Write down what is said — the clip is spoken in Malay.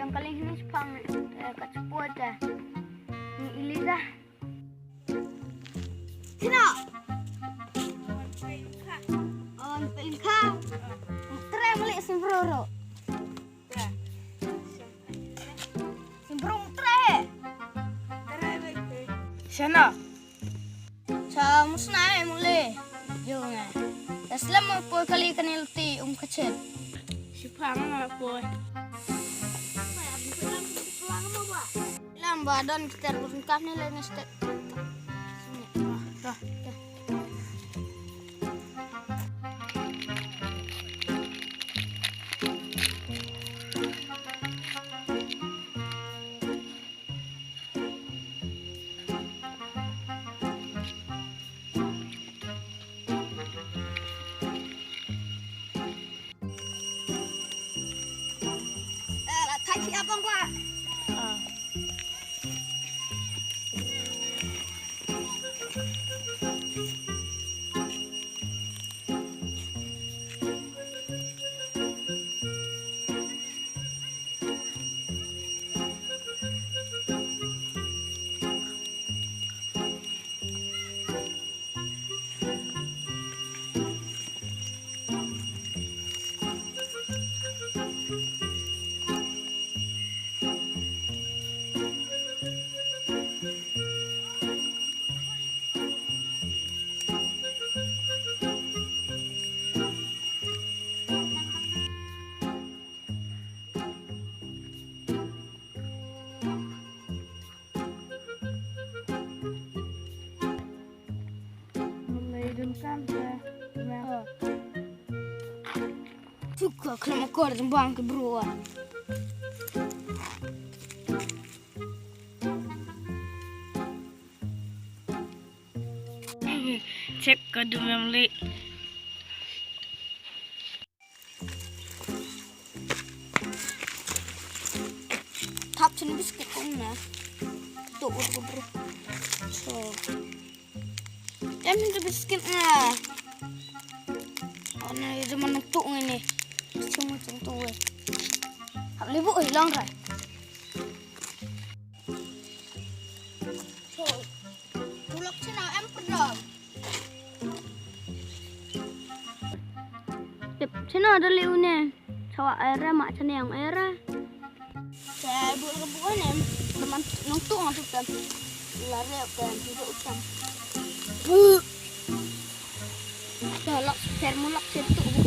kali ini spam kat sepuluh dah. Ni Eliza. Sino? Oh, pelingka. Try balik simbroro. Simbrong try. Sana. Sa musnah muli. Jom. Selama puluh kali kena letih kecil. Sipang na po. Lam badan kita berengkap ni lain step. Dah. Kaki abang Pak. Kan ya. Suka kena makor jembang ke bro. Cek kadu memli. Tap sini biskuit kong na. Tuh ke bro. So. Jangan itu biskuit na. Oh na zaman nuktuk ini. Cuma contoh. Hak libu hilang kan? So. Bulak sini em pernah. Sini ada liunya. Cawak airnya mak cene yang airnya. Saya buat kebukan em. Teman nuktuk nggak tuh kan? Lari kan tidak utang. Dalak, saya mulak situ.